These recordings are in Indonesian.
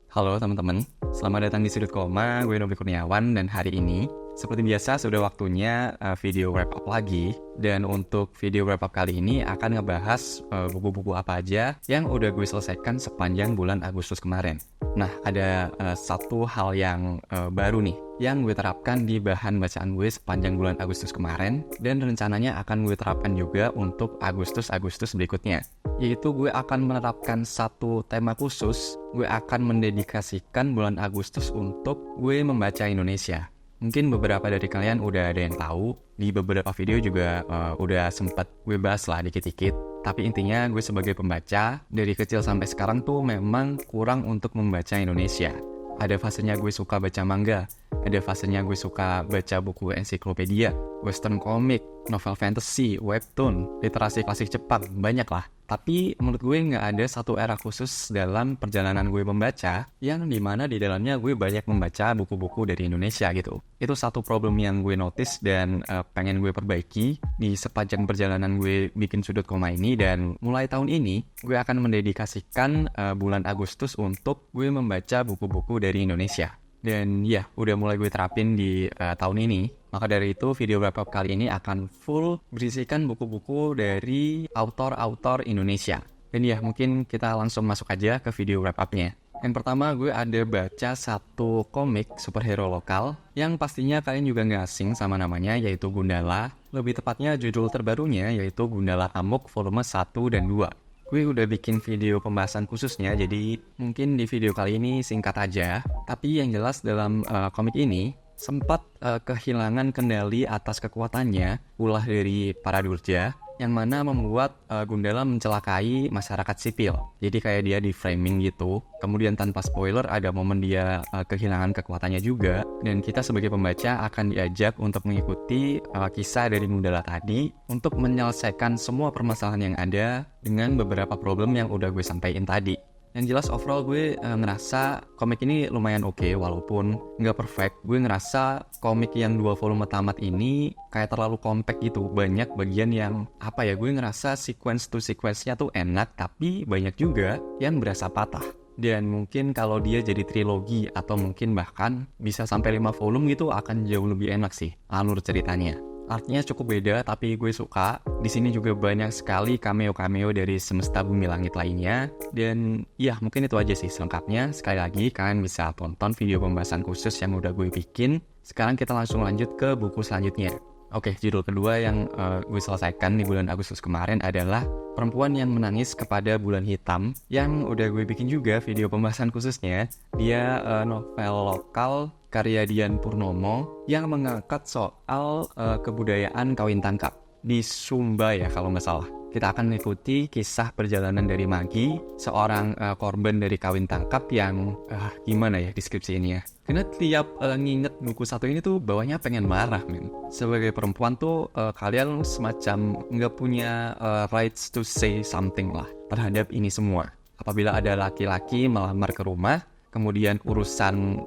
Halo teman-teman, selamat datang di Sudut Koma, gue Nobly Kurniawan dan hari ini seperti biasa sudah waktunya video wrap up lagi. Dan untuk video wrap up kali ini akan ngebahas buku-buku apa aja yang udah gue selesaikan sepanjang bulan Agustus kemarin. Nah, ada satu hal yang baru nih yang gue terapkan di bahan bacaan gue sepanjang bulan Agustus kemarin dan rencananya akan gue terapkan juga untuk Agustus berikutnya, yaitu gue akan menerapkan satu tema khusus. Gue akan mendedikasikan bulan Agustus untuk gue membaca Indonesia. Mungkin beberapa dari kalian udah ada yang tahu, di beberapa video juga udah sempat gue bahas lah dikit-dikit. Tapi intinya gue sebagai pembaca, dari kecil sampai sekarang tuh memang kurang untuk membaca Indonesia. Ada fasenya gue suka baca manga, ada fasenya gue suka baca buku ensiklopedia, western comic, novel fantasy, webtoon, literasi klasik Jepang, banyak lah. Tapi menurut gue nggak ada satu era khusus dalam perjalanan gue membaca yang dimana di dalamnya gue banyak membaca buku-buku dari Indonesia gitu. Itu satu problem yang gue notice dan pengen gue perbaiki di sepanjang perjalanan gue bikin Sudut Koma ini. Dan mulai tahun ini gue akan mendedikasikan bulan Agustus untuk gue membaca buku-buku dari Indonesia. Dan ya, udah mulai gue terapin di tahun ini. Maka dari itu, video wrap up kali ini akan full berisikan buku-buku dari autor-autor Indonesia. Dan ya, mungkin kita langsung masuk aja ke video wrap up-nya. Yang pertama, gue ada baca satu komik superhero lokal yang pastinya kalian juga nggak asing sama namanya, yaitu Gundala. Lebih tepatnya judul terbarunya yaitu Gundala Amuk volume 1 dan 2. Gue udah bikin video pembahasan khususnya, jadi mungkin di video kali ini singkat aja. Tapi yang jelas dalam komik ini sempat kehilangan kendali atas kekuatannya ulah dari para durja, yang mana membuat Gundala mencelakai masyarakat sipil. Jadi kayak dia di framing gitu. Kemudian tanpa spoiler ada momen dia kehilangan kekuatannya juga. Dan kita sebagai pembaca akan diajak untuk mengikuti kisah dari Gundala tadi untuk menyelesaikan semua permasalahan yang ada dengan beberapa problem yang udah gue sampaikan tadi. Yang jelas overall gue ngerasa komik ini lumayan oke, walaupun nggak perfect. Gue ngerasa komik yang 2 volume tamat ini kayak terlalu compact gitu. Banyak bagian yang gue ngerasa sequence to sequence-nya tuh enak, tapi banyak juga yang berasa patah. Dan mungkin kalau dia jadi trilogi atau mungkin bahkan bisa sampai 5 volume gitu akan jauh lebih enak sih alur ceritanya. Artnya cukup beda, tapi gue suka. Di sini juga banyak sekali cameo-cameo dari semesta bumi langit lainnya. Dan ya, mungkin itu aja sih selengkapnya. Sekali lagi, kalian bisa tonton video pembahasan khusus yang udah gue bikin. Sekarang kita langsung lanjut ke buku selanjutnya. Oke, judul kedua yang gue selesaikan di bulan Agustus kemarin adalah Perempuan yang Menangis Kepada Bulan Hitam, yang udah gue bikin juga video pembahasan khususnya. Dia novel lokal karya Dian Purnomo yang mengangkat soal kebudayaan kawin tangkap di Sumba ya kalau nggak salah. Kita akan mengikuti kisah perjalanan dari Magi, seorang korban dari kawin tangkap yang gimana ya deskripsi ini ya. Karena tiap nginget buku satu ini tuh bawahnya pengen marah, men. Sebagai perempuan tuh kalian semacam nggak punya rights to say something lah terhadap ini semua. Apabila ada laki-laki melamar ke rumah, kemudian urusan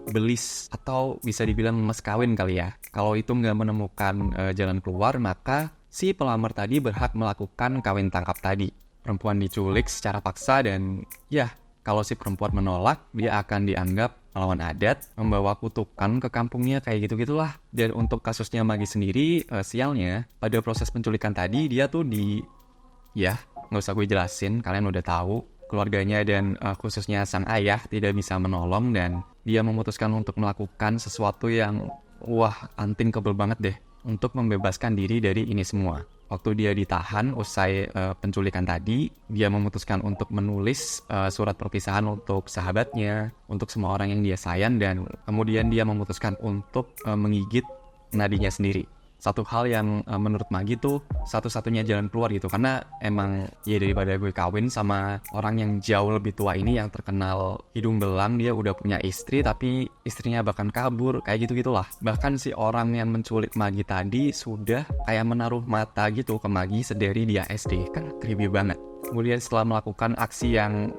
belis atau bisa dibilang mas kawin kali ya. Kalau itu nggak menemukan jalan keluar, maka si pelamar tadi berhak melakukan kawin tangkap tadi. Perempuan diculik secara paksa dan ya, kalau si perempuan menolak, dia akan dianggap melawan adat, membawa kutukan ke kampungnya, kayak gitu-gitulah. Dan untuk kasusnya Magi sendiri, sialnya, pada proses penculikan tadi, dia tuh nggak usah gue jelasin, kalian udah tahu. Keluarganya dan khususnya sang ayah tidak bisa menolong dan dia memutuskan untuk melakukan sesuatu yang antin kebel banget deh untuk membebaskan diri dari ini semua. Waktu dia ditahan usai penculikan tadi, dia memutuskan untuk menulis surat perpisahan untuk sahabatnya, untuk semua orang yang dia sayang, dan kemudian dia memutuskan untuk menggigit nadinya sendiri. Satu hal yang menurut Magi tuh satu-satunya jalan keluar gitu. Karena emang ya daripada gue kawin sama orang yang jauh lebih tua ini yang terkenal hidung belang, dia udah punya istri tapi istrinya bahkan kabur, kayak gitu-gitulah. Bahkan si orang yang menculik Magi tadi sudah kayak menaruh mata gitu ke Magi sedari dia SD. Kan creepy banget. Kemudian setelah melakukan aksi yang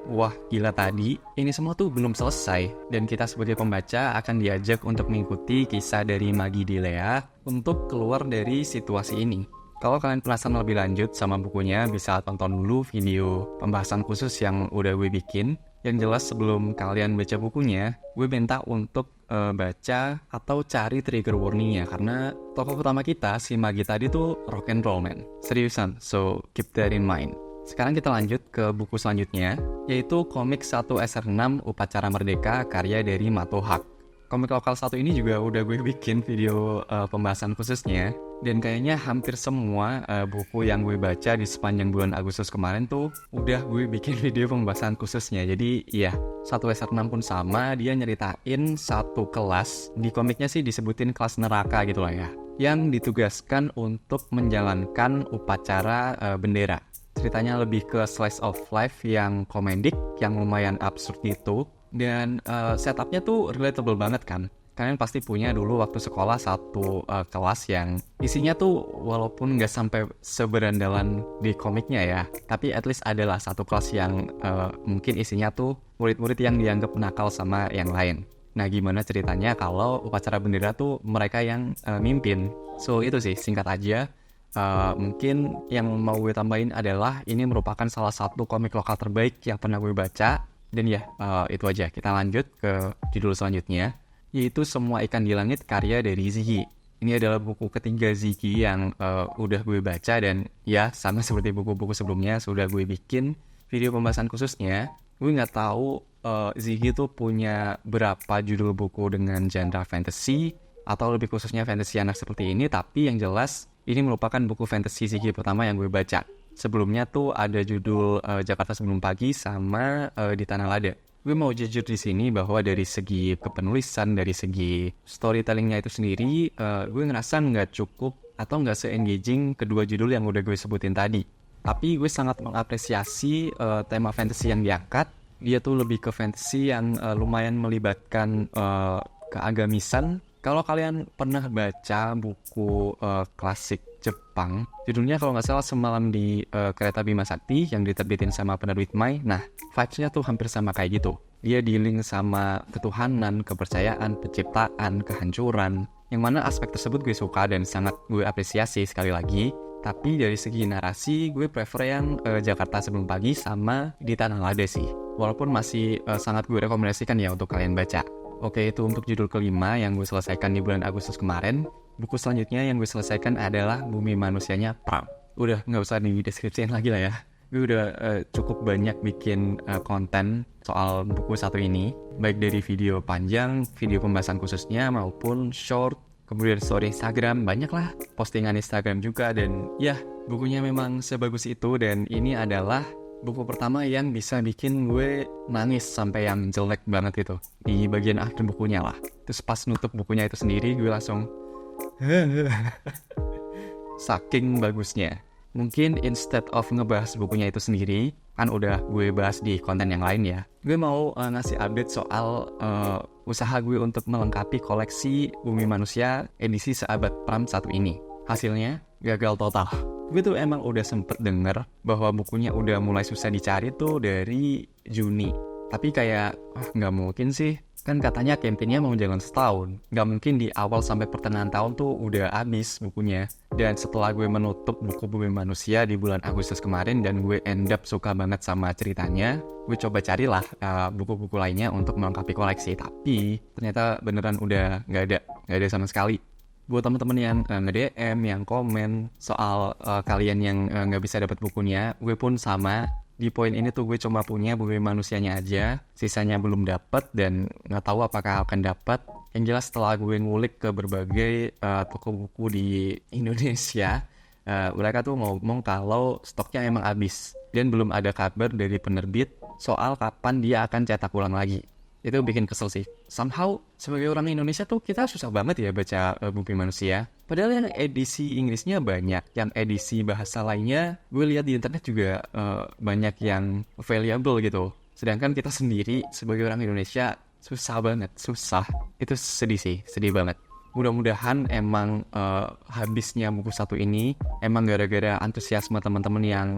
gila tadi, ini semua tuh belum selesai. Dan kita sebagai pembaca akan diajak untuk mengikuti kisah dari Magi Dilea untuk keluar dari situasi ini. Kalau kalian penasaran lebih lanjut sama bukunya, bisa tonton dulu video pembahasan khusus yang udah gue bikin. Yang jelas sebelum kalian baca bukunya, gue minta untuk baca atau cari trigger warningnya, karena tokoh utama kita, si Magi tadi tuh rock and roll man, seriusan, so keep that in mind. Sekarang kita lanjut ke buku selanjutnya, yaitu komik 1SR6 Upacara Merdeka karya dari Mato Haq. Komik lokal satu ini juga udah gue bikin video pembahasan khususnya, dan kayaknya hampir semua buku yang gue baca di sepanjang bulan Agustus kemarin tuh udah gue bikin video pembahasan khususnya. Jadi ya, 1SR6 pun sama, dia nyeritain satu kelas, di komiknya sih disebutin kelas neraka gitu lah ya, yang ditugaskan untuk menjalankan upacara bendera. Ceritanya lebih ke slice of life yang komedic, yang lumayan absurd gitu. Dan setupnya tuh relatable banget kan. Kalian pasti punya dulu waktu sekolah satu kelas yang isinya tuh walaupun nggak sampai seberandalan di komiknya ya, tapi at least adalah satu kelas yang mungkin isinya tuh murid-murid yang dianggap nakal sama yang lain. Nah, gimana ceritanya kalau upacara bendera tuh mereka yang mimpin? So itu sih, singkat aja. Mungkin yang mau gue tambahin adalah ini merupakan salah satu komik lokal terbaik yang pernah gue baca. Dan ya, itu aja. Kita lanjut ke judul selanjutnya, yaitu Semua Ikan di Langit karya dari Ziggy. Ini adalah buku ketiga Ziggy yang udah gue baca, dan ya sama seperti buku-buku sebelumnya sudah gue bikin video pembahasan khususnya. Gue nggak tahu Ziggy tuh punya berapa judul buku dengan genre fantasy atau lebih khususnya fantasy anak seperti ini, tapi yang jelas ini merupakan buku fantasy Ziggy pertama yang gue baca. Sebelumnya tuh ada judul Jakarta Sebelum Pagi sama Di Tanah Lada. Gue mau jujur di sini bahwa dari segi kepenulisan, dari segi storytellingnya itu sendiri, gue ngerasa nggak cukup atau nggak se-engaging kedua judul yang udah gue sebutin tadi. Tapi gue sangat mengapresiasi tema fantasy yang diangkat. Dia tuh lebih ke fantasy yang lumayan melibatkan keagamisan. Kalau kalian pernah baca buku klasik Jepang, judulnya kalau nggak salah Semalam di Kereta Bima Sakti yang diterbitin sama penerbit Mai. Nah, vibes-nya tuh hampir sama kayak gitu. Dia dealing sama ketuhanan, kepercayaan, penciptaan, kehancuran, yang mana aspek tersebut gue suka dan sangat gue apresiasi sekali lagi. Tapi dari segi narasi, gue prefer yang Jakarta Sebelum Pagi sama Di Tanah Lada sih. Walaupun masih sangat gue rekomendasikan ya untuk kalian baca. Oke, itu untuk judul kelima yang gue selesaikan di bulan Agustus kemarin. Buku selanjutnya yang gue selesaikan adalah Bumi Manusianya Pram. Udah nggak usah dideskripsiin lagi lah ya. Gue udah cukup banyak bikin konten soal buku satu ini. Baik dari video panjang, video pembahasan khususnya, maupun short, kemudian story Instagram, banyak lah. Postingan Instagram juga, dan ya, bukunya memang sebagus itu. Dan ini adalah buku pertama yang bisa bikin gue nangis sampai yang jelek banget gitu di bagian akhir bukunya lah. Terus pas nutup bukunya itu sendiri, gue langsung saking bagusnya. Mungkin instead of ngebahas bukunya itu sendiri, kan udah gue bahas di konten yang lain ya, gue mau ngasih update soal usaha gue untuk melengkapi koleksi Bumi Manusia edisi Seabad Pram 1 ini. Hasilnya gagal total. Gue tuh emang udah sempet denger bahwa bukunya udah mulai susah dicari tuh dari Juni. Tapi kayak, nggak mungkin sih. Kan katanya campaignnya mau jalan setahun. Nggak mungkin di awal sampai pertengahan tahun tuh udah habis bukunya. Dan setelah gue menutup buku Bumi Manusia di bulan Agustus kemarin dan gue end up suka banget sama ceritanya, gue coba carilah buku-buku lainnya untuk melengkapi koleksi. Tapi ternyata beneran udah nggak ada sama sekali. Buat teman-teman yang nge-DM, yang komen soal kalian yang nggak bisa dapat bukunya, gue pun sama. Di poin ini tuh gue cuma punya Bumi Manusianya aja, sisanya belum dapat dan nggak tahu apakah akan dapat. Yang jelas setelah gue ngulik ke berbagai toko buku di Indonesia, mereka tuh ngomong kalau stoknya emang habis dan belum ada kabar dari penerbit soal kapan dia akan cetak ulang lagi. Itu bikin kesel sih. Somehow sebagai orang Indonesia tuh kita susah banget ya baca Bumi Manusia. Padahal yang edisi Inggrisnya banyak, yang edisi bahasa lainnya gue lihat di internet juga banyak yang available gitu. Sedangkan kita sendiri sebagai orang Indonesia susah banget, susah. Itu sedih sih, sedih banget. Mudah-mudahan emang habisnya buku satu ini emang gara-gara antusiasme teman-teman yang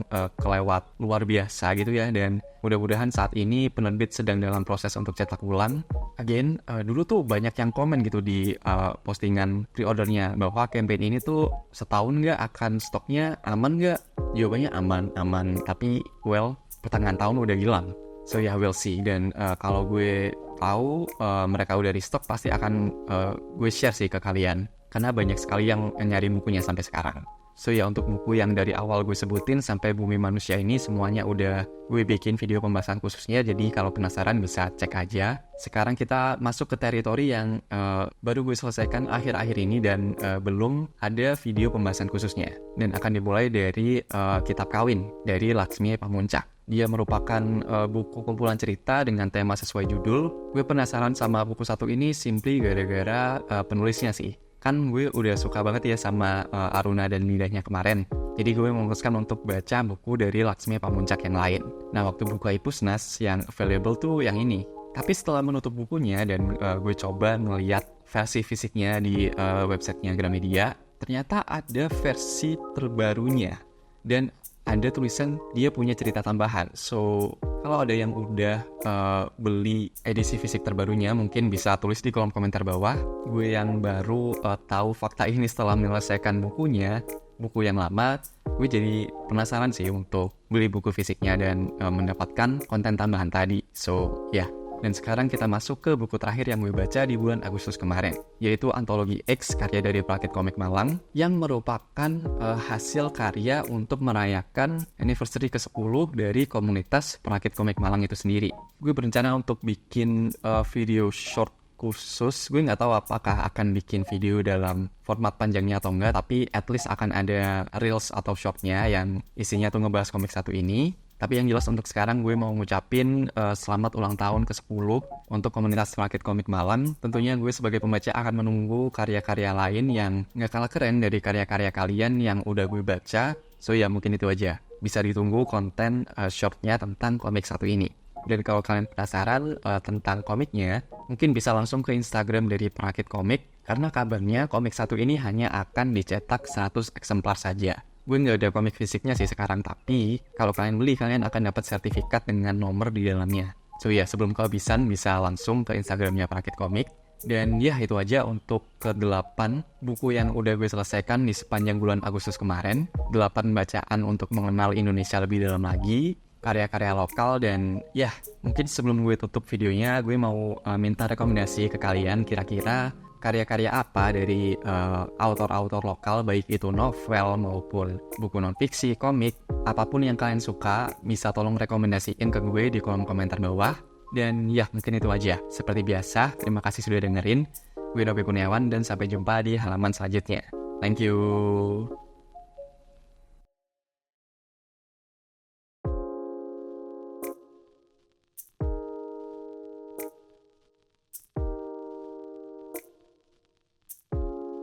kelewat luar biasa gitu ya. Dan mudah-mudahan saat ini penerbit sedang dalam proses untuk cetak ulang. Again, dulu tuh banyak yang komen gitu di postingan pre-ordernya bahwa campaign ini tuh setahun nggak akan stoknya aman nggak? Jawabannya aman. Tapi well, pertengahan tahun udah hilang. So ya, we'll see. Dan kalau gue tahu mereka udah restock, pasti akan gue share sih ke kalian. Karena banyak sekali yang nyari bukunya sampai sekarang. So ya, untuk buku yang dari awal gue sebutin sampai Bumi Manusia ini semuanya udah gue bikin video pembahasan khususnya. Jadi kalau penasaran bisa cek aja. Sekarang kita masuk ke teritori yang baru gue selesaikan akhir-akhir ini dan belum ada video pembahasan khususnya. Dan akan dimulai dari Kitab Kawin dari Laksmi Pamuncak. Dia merupakan buku kumpulan cerita dengan tema sesuai judul. Gue penasaran sama buku satu ini simply gara-gara penulisnya sih. Kan gue udah suka banget ya sama Aruna dan Lidahnya kemarin. Jadi gue memutuskan untuk baca buku dari Laksmi Pamuncak yang lain. Nah, waktu buka Ipusnas yang available tuh yang ini. Tapi setelah menutup bukunya dan gue coba ngeliat versi fisiknya di websitenya Gramedia, ternyata ada versi terbarunya. Dan ada tulisan dia punya cerita tambahan. So, kalau ada yang udah beli edisi fisik terbarunya, mungkin bisa tulis di kolom komentar bawah. Gue yang baru tahu fakta ini setelah menyelesaikan bukunya, buku yang lama, gue jadi penasaran sih untuk beli buku fisiknya dan mendapatkan konten tambahan tadi. So, ya. Dan sekarang kita masuk ke buku terakhir yang gue baca di bulan Agustus kemarin, yaitu Antologi X karya dari Perakit Komik Malang, yang merupakan hasil karya untuk merayakan anniversary ke-10 dari komunitas Perakit Komik Malang itu sendiri. Gue berencana untuk bikin video short khusus. Gue nggak tahu apakah akan bikin video dalam format panjangnya atau enggak, tapi at least akan ada reels atau shortnya yang isinya tuh ngebahas komik satu ini. Tapi yang jelas untuk sekarang gue mau ngucapin selamat ulang tahun ke-10 untuk komunitas Perakit Komik Malang. Tentunya gue sebagai pembaca akan menunggu karya-karya lain yang gak kalah keren dari karya-karya kalian yang udah gue baca. So ya, mungkin itu aja. Bisa ditunggu konten shortnya tentang komik satu ini. Dan kalau kalian penasaran tentang komiknya, mungkin bisa langsung ke Instagram dari Perakit Komik. Karena kabarnya komik satu ini hanya akan dicetak 100 eksemplar saja. Gue nggak ada komik fisiknya sih sekarang, tapi kalau kalian beli, kalian akan dapat sertifikat dengan nomor di dalamnya. So ya, sebelum kehabisan bisa langsung ke Instagramnya Perakit Komik. Dan ya, itu aja untuk ke-8 buku yang udah gue selesaikan di sepanjang bulan Agustus kemarin. 8 bacaan untuk mengenal Indonesia lebih dalam lagi, karya-karya lokal, dan ya, mungkin sebelum gue tutup videonya, gue mau minta rekomendasi ke kalian kira-kira karya-karya apa dari autor-autor lokal, baik itu novel maupun buku non-fiksi, komik, apapun yang kalian suka, bisa tolong rekomendasiin ke gue di kolom komentar bawah. Dan ya, mungkin itu aja. Seperti biasa, terima kasih sudah dengerin. Gue Nobby Kurniawan dan sampai jumpa di halaman selanjutnya. Thank you.